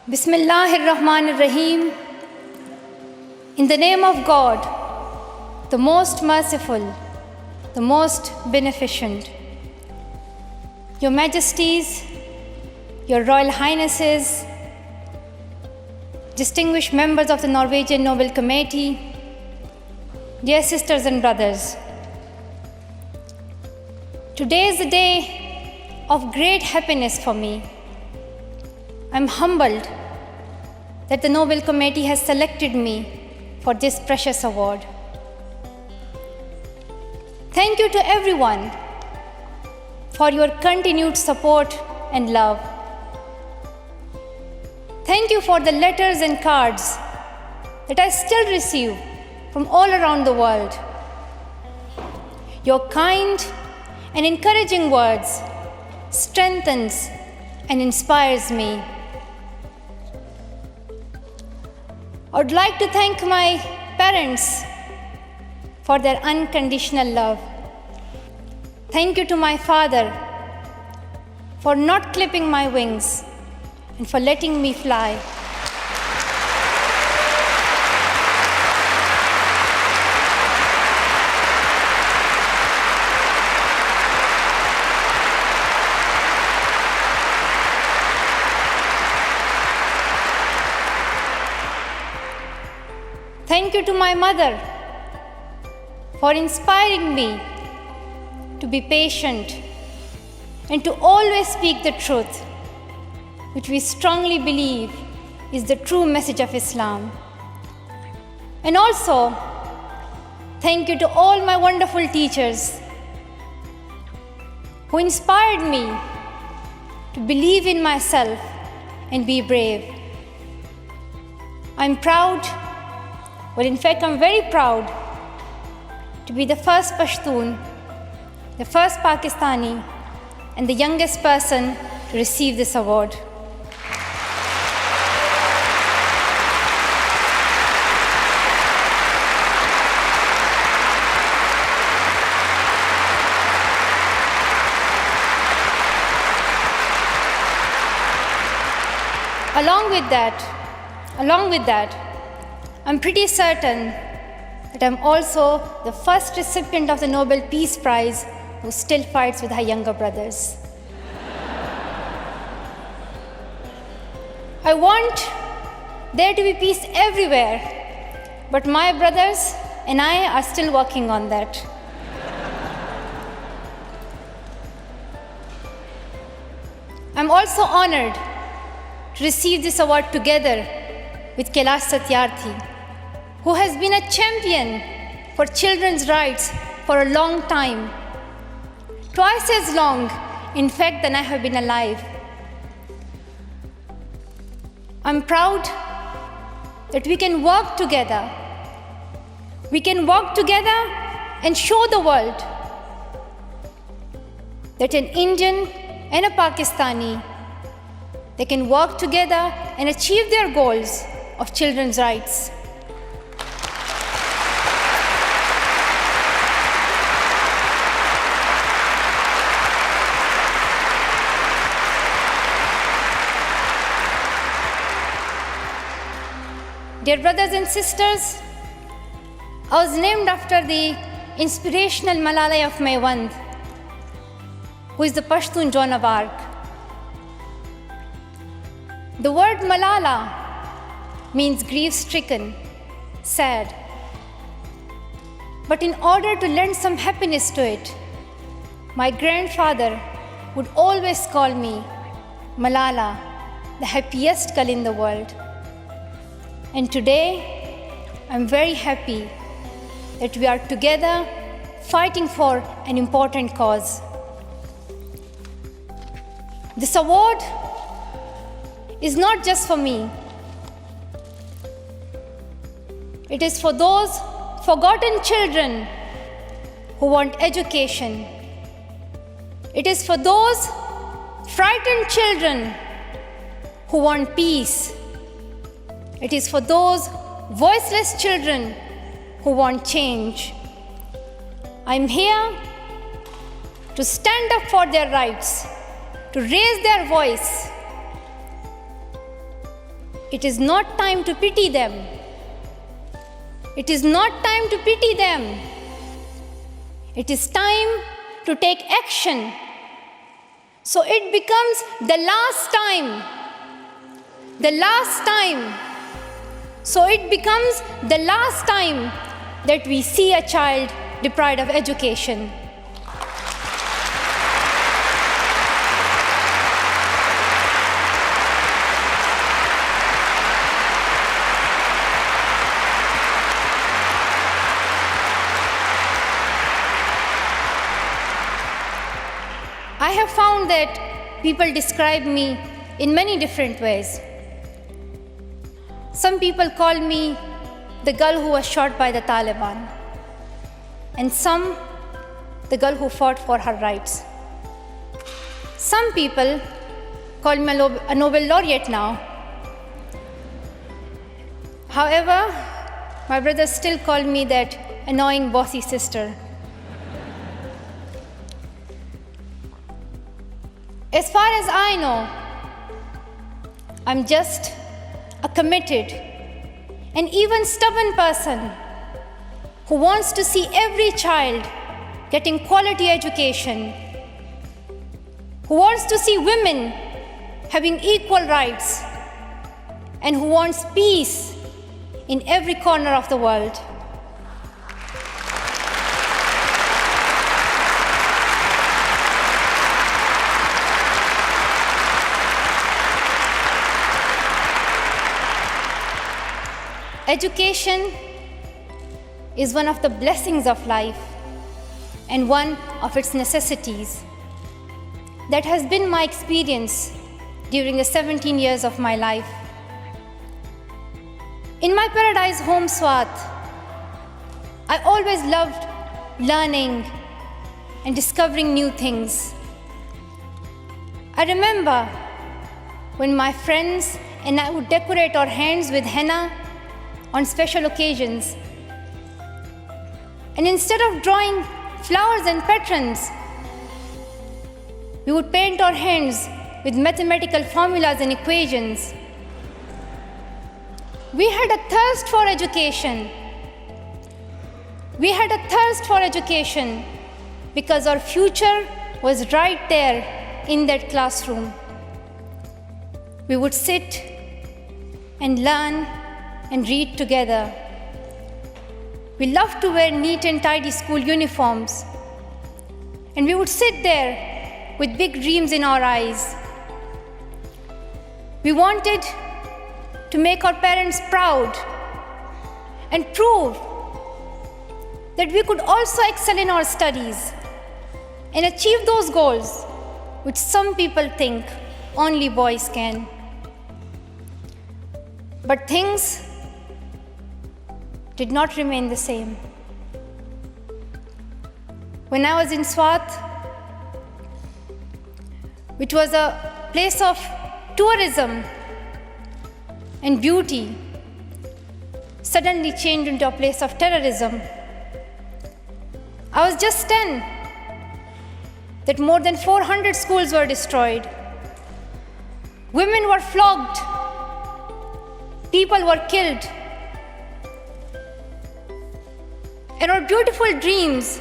Bismillahir-Rahmanir-Rahim. In the name of God, the most merciful, the most beneficent. Your Majesties, Your Royal Highnesses, distinguished members of the Norwegian Nobel Committee, dear sisters and brothers, today is a day of great happiness for me. I'm humbled that the Nobel Committee has selected me for this precious award. Thank you to everyone for your continued support and love. Thank you for the letters and cards that I still receive from all around the world. Your kind and encouraging words strengthens and inspires me. I would like to thank my parents for their unconditional love. Thank you to my father for not clipping my wings and for letting me fly. Thank you to my mother for inspiring me to be patient and to always speak the truth, which we strongly believe is the true message of Islam. And also, thank you to all my wonderful teachers who inspired me to believe in myself and be brave. I'm proud. Well, in fact, I'm very proud to be the first Pashtun, the first Pakistani, and the youngest person to receive this award. Along with that, I'm pretty certain that I'm also the first recipient of the Nobel Peace Prize who still fights with her younger brothers. I want there to be peace everywhere, but my brothers and I are still working on that. I'm also honored to receive this award together with Kailash Satyarthi, who has been a champion for children's rights for a long time, twice as long, in fact, than I have been alive. I'm proud that we can work together. We can work together and show the world that an Indian and a Pakistani, they can work together and achieve their goals of children's rights. Dear brothers and sisters, I was named after the inspirational Malala Yousafzai, who is the Pashtun Joan of Arc. The word Malala means grief-stricken, sad. But in order to lend some happiness to it, my grandfather would always call me Malala, the happiest girl in the world. And today, I'm very happy that we are together fighting for an important cause. This award is not just for me. It is for those forgotten children who want education. It is for those frightened children who want peace. It is for those voiceless children who want change. I'm here to stand up for their rights, to raise their voice. It is not time to pity them. It is not time to pity them. It is time to take action. So it becomes the last time. The last time. So it becomes the last time that we see a child deprived of education. I have found that people describe me in many different ways. Some people call me the girl who was shot by the Taliban, and some the girl who fought for her rights. Some people call me a Nobel laureate now. However, my brothers still call me that annoying bossy sister. As far as I know, I'm just a committed and even stubborn person who wants to see every child getting quality education, who wants to see women having equal rights, and who wants peace in every corner of the world. Education is one of the blessings of life and one of its necessities. That has been my experience during the 17 years of my life. In my paradise home, Swat, I always loved learning and discovering new things. I remember when my friends and I would decorate our hands with henna on special occasions. And instead of drawing flowers and patterns, we would paint our hands with mathematical formulas and equations. We had a thirst for education. We had a thirst for education because our future was right there in that classroom. We would sit and learn and read together. We loved to wear neat and tidy school uniforms. And we would sit there with big dreams in our eyes. We wanted to make our parents proud and prove that we could also excel in our studies and achieve those goals which some people think only boys can. But things did not remain the same. When I was in Swat, which was a place of tourism and beauty, suddenly changed into a place of terrorism. I was just 10 that more than 400 schools were destroyed. Women were flogged. People were killed. And our beautiful dreams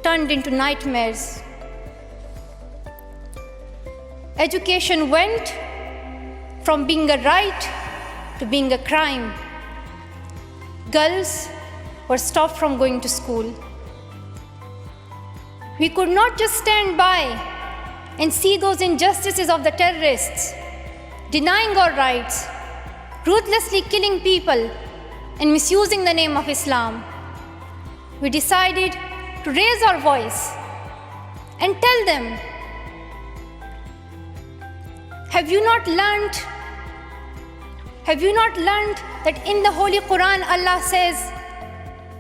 turned into nightmares. Education went from being a right to being a crime. Girls were stopped from going to school. We could not just stand by and see those injustices of the terrorists, denying our rights, ruthlessly killing people, and misusing the name of Islam. We decided to raise our voice and tell them, have you not learned that in the Holy Quran Allah says,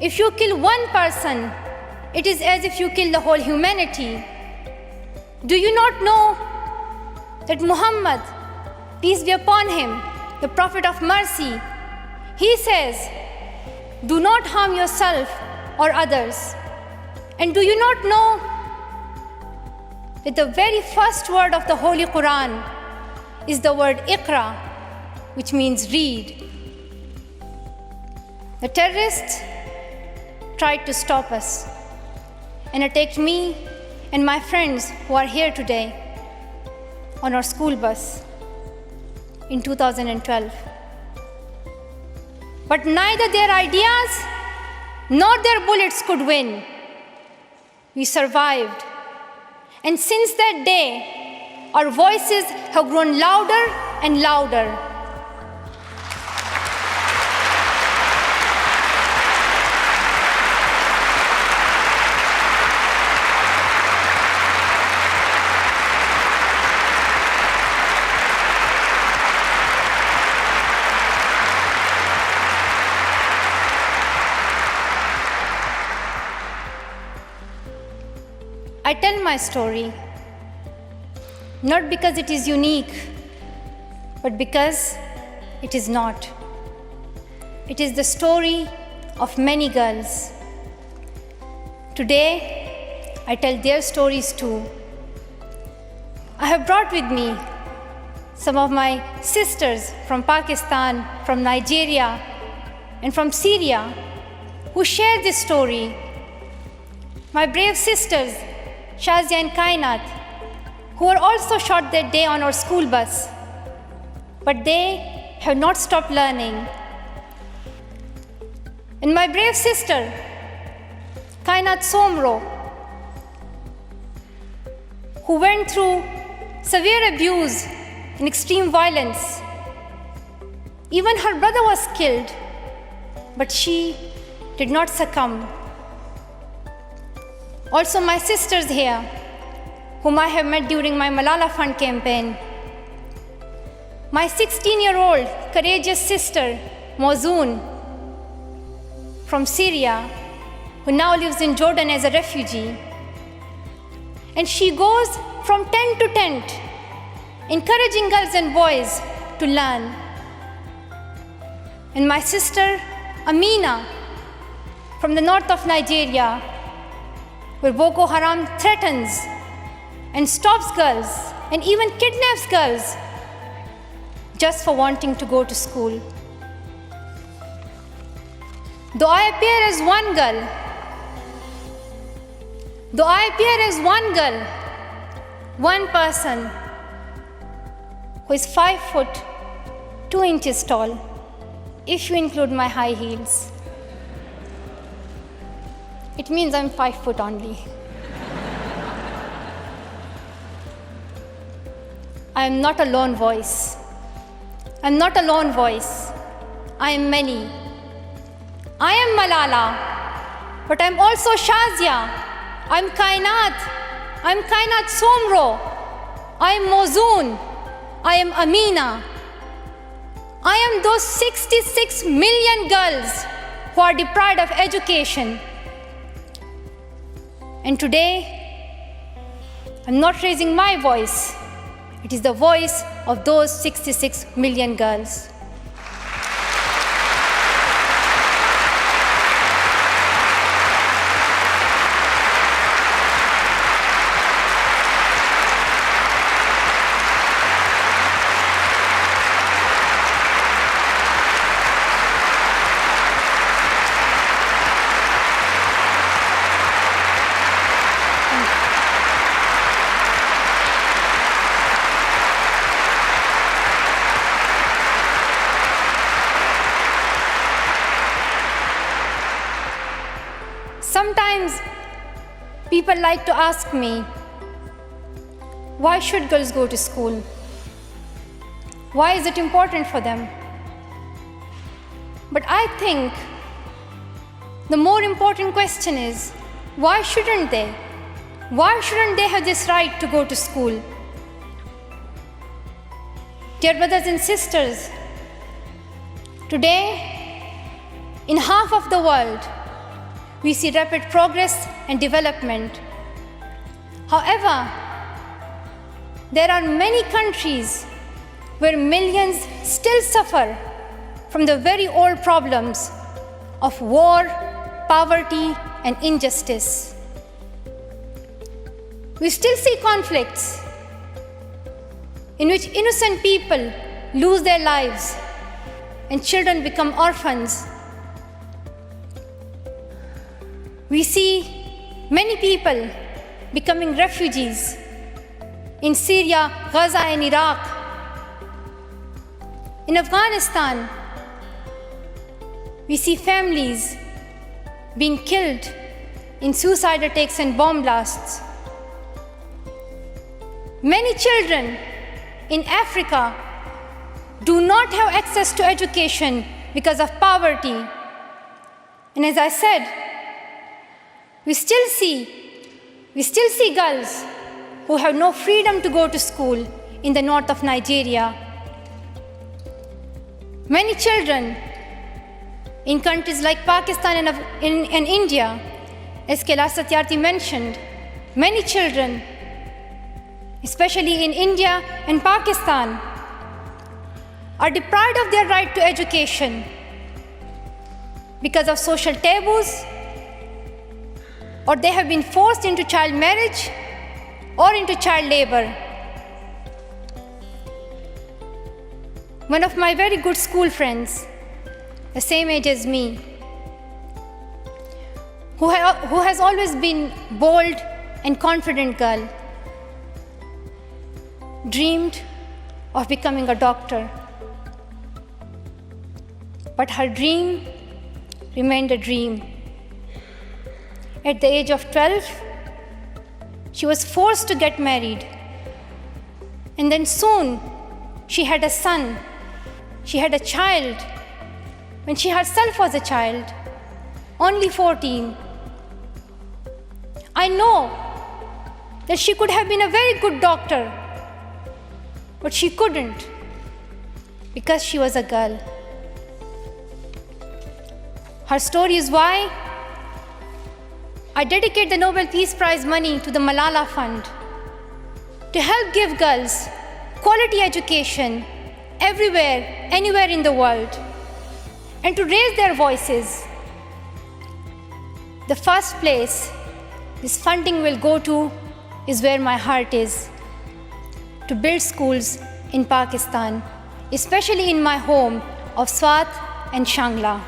if you kill one person, it is as if you kill the whole humanity? Do you not know that Muhammad, peace be upon him, the Prophet of mercy, he says, do not harm yourself or others. And do you not know that the very first word of the Holy Quran is the word Iqra, which means read. The terrorists tried to stop us and attacked me and my friends who are here today on our school bus in 2012. But neither their ideas nor their bullets could win. We survived. And since that day, our voices have grown louder and louder. I tell my story, not because it is unique, but because it is not. It is the story of many girls. Today, I tell their stories too. I have brought with me some of my sisters from Pakistan, from Nigeria, and from Syria who share this story. My brave sisters, Shazia and Kainat, who were also shot that day on our school bus. But they have not stopped learning. And my brave sister, Kainat Somro, who went through severe abuse and extreme violence. Even her brother was killed, but she did not succumb. Also my sisters here, whom I have met during my Malala Fund campaign. My 16-year-old courageous sister, Mozoon, from Syria, who now lives in Jordan as a refugee. And she goes from tent to tent, encouraging girls and boys to learn. And my sister, Amina, from the north of Nigeria, where Boko Haram threatens and stops girls and even kidnaps girls just for wanting to go to school. Though I appear as one girl, one person who is 5 foot 2 inches tall, if you include my high heels. It means I'm 5 foot only. I am not a lone voice. I am many. I am Malala, but I'm also Shazia. I'm Kainat Somro. I am Mozoon. I am Amina. I am those 66 million girls who are deprived of education. And today, I'm not raising my voice. It is the voice of those 66 million girls. Sometimes people like to ask me, why should girls go to school? Why is it important for them? But I think the more important question is, why shouldn't they? Why shouldn't they have this right to go to school? Dear brothers and sisters, today, in half of the world, we see rapid progress and development. However, there are many countries where millions still suffer from the very old problems of war, poverty, and injustice. We still see conflicts in which innocent people lose their lives and children become orphans. We see many people becoming refugees in Syria, Gaza, and Iraq. In Afghanistan, we see families being killed in suicide attacks and bomb blasts. Many children in Africa do not have access to education because of poverty. And as I said, we still see girls who have no freedom to go to school in the north of Nigeria. Many children in countries like Pakistan and India, as Kailash Satyarthi mentioned, many children, especially in India and Pakistan, are deprived of their right to education because of social taboos, or they have been forced into child marriage or into child labor. One of my very good school friends, the same age as me, who has always been bold and confident girl, dreamed of becoming a doctor. But her dream remained a dream. At the age of 12, she was forced to get married. And then soon, she had a son. She had a child when she herself was a child, only 14. I know that she could have been a very good doctor, but she couldn't because she was a girl. Her story is why I dedicate the Nobel Peace Prize money to the Malala Fund to help give girls quality education everywhere, anywhere in the world, and to raise their voices. The first place this funding will go to is where my heart is, to build schools in Pakistan, especially in my home of Swat and Shangla.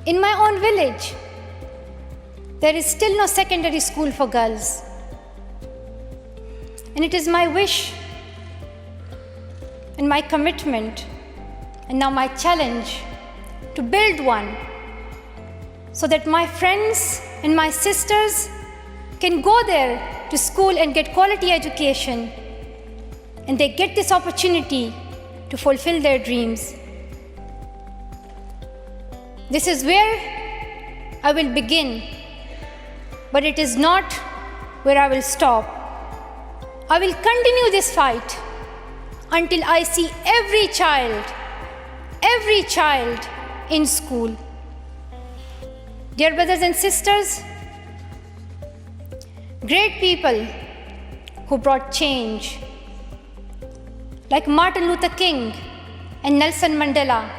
In my own village, there is still no secondary school for girls. And it is my wish and my commitment, and now my challenge, to build one so that my friends and my sisters can go there to school and get quality education, and they get this opportunity to fulfill their dreams. This is where I will begin, but it is not where I will stop. I will continue this fight until I see every child in school. Dear brothers and sisters, great people who brought change, like Martin Luther King and Nelson Mandela,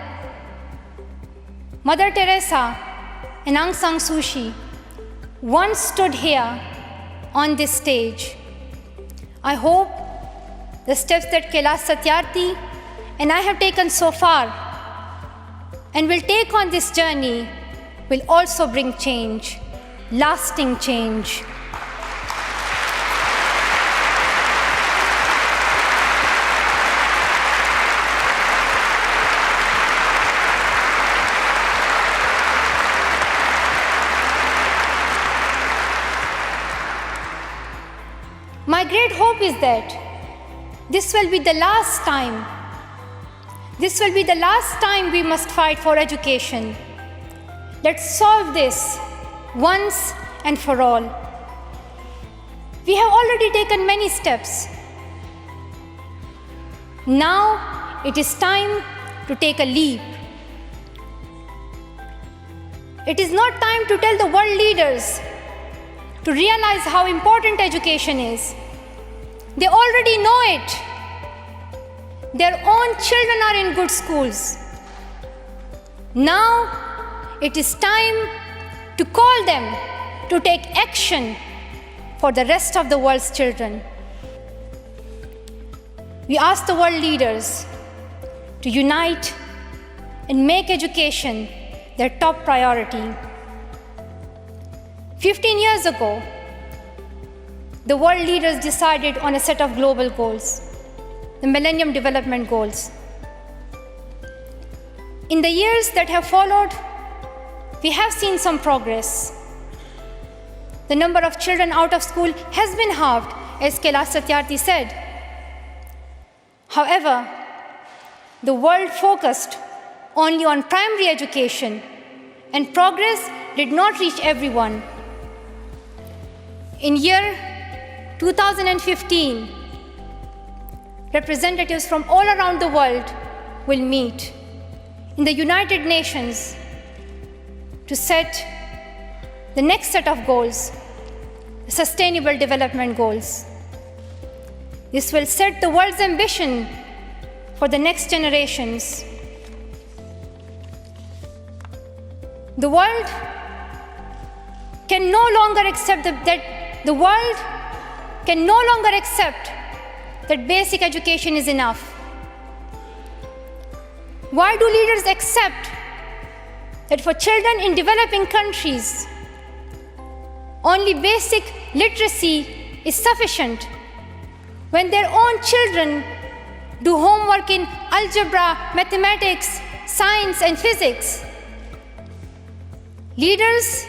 Mother Teresa and Aung San Suu Kyi, once stood here on this stage. I hope the steps that Kailash Satyarthi and I have taken so far and will take on this journey will also bring change, lasting change. My great hope is that this will be the last time. This will be the last time we must fight for education. Let's solve this once and for all. We have already taken many steps. Now it is time to take a leap. It is not time to tell the world leaders to realize how important education is. They already know it. Their own children are in good schools. Now it is time to call them to take action for the rest of the world's children. We ask the world leaders to unite and make education their top priority. 15 years ago, the world leaders decided on a set of global goals, the Millennium Development Goals. In the years that have followed, we have seen some progress. The number of children out of school has been halved, as Kailash Satyarthi said. However, the world focused only on primary education, and progress did not reach everyone. In year 2015, representatives from all around the world will meet in the United Nations to set the next set of goals, the Sustainable Development Goals. This will set the world's ambition for the next generations. The world can no longer accept that basic education is enough. Why do leaders accept that for children in developing countries, only basic literacy is sufficient when their own children do homework in algebra, mathematics, science, and physics? Leaders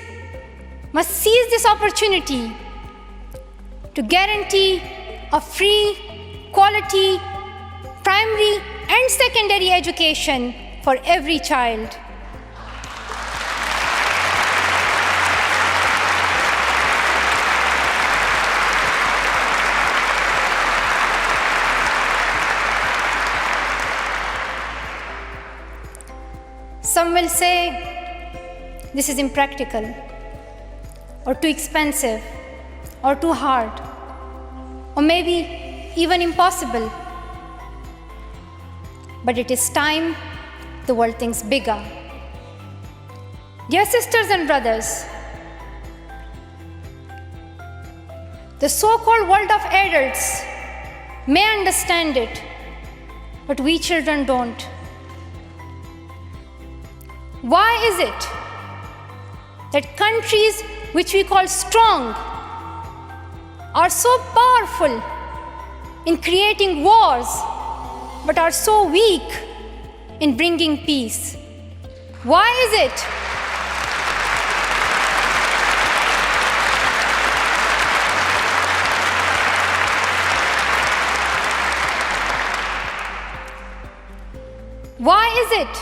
must seize this opportunity to guarantee a free, quality, primary and secondary education for every child. Some will say this is impractical, or too expensive, or too hard, or maybe even impossible. But it is time the world thinks bigger. Dear sisters and brothers, the so-called world of adults may understand it, but we children don't. Why is it that countries which we call strong are so powerful in creating wars, but are so weak in bringing peace? Why is it? Why is it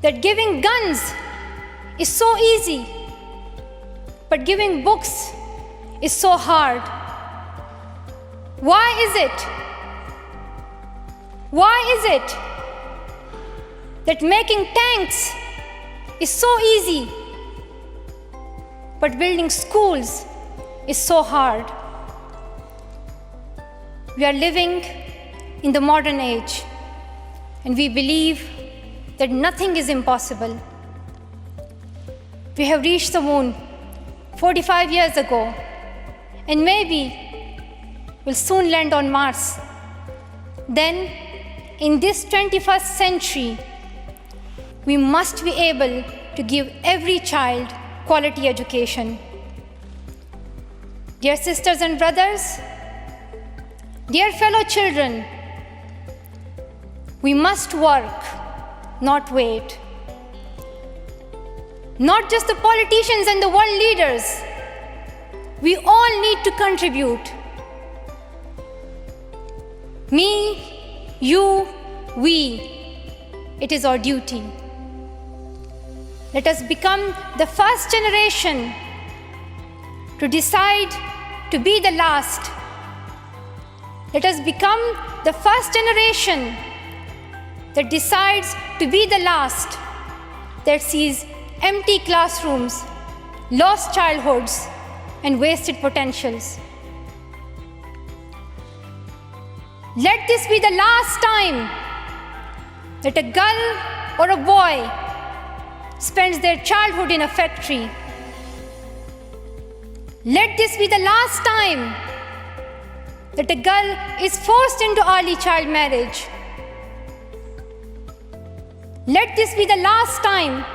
that giving guns is so easy, but giving books is so hard? Why is it? Why is it that making tanks is so easy, but building schools is so hard? We are living in the modern age, and we believe that nothing is impossible. We have reached the moon 45 years ago, and maybe we'll soon land on Mars. Then, in this 21st century, we must be able to give every child quality education. Dear sisters and brothers, dear fellow children, we must work, not wait. Not just the politicians and the world leaders. We all need to contribute. Me, you, we. It is our duty. Let us become the first generation to decide to be the last. Let us become the first generation that decides to be the last, that sees empty classrooms, lost childhoods, and wasted potentials. Let this be the last time that a girl or a boy spends their childhood in a factory. Let this be the last time that a girl is forced into early child marriage. Let this be the last time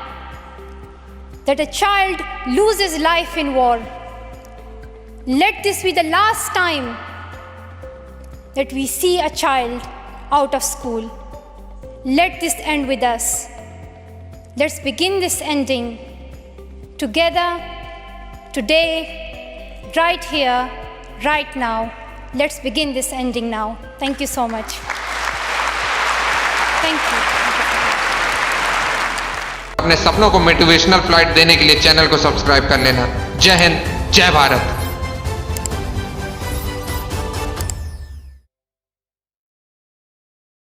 that a child loses life in war. Let this be the last time that we see a child out of school. Let this end with us. Let's begin this ending together, today, right here, right now. Let's begin this ending now. Thank you so much. Thank you. अपने सपनों को motivational flight देने के लिए channel को subscribe कर लेना। जय हिंद, जय भारत।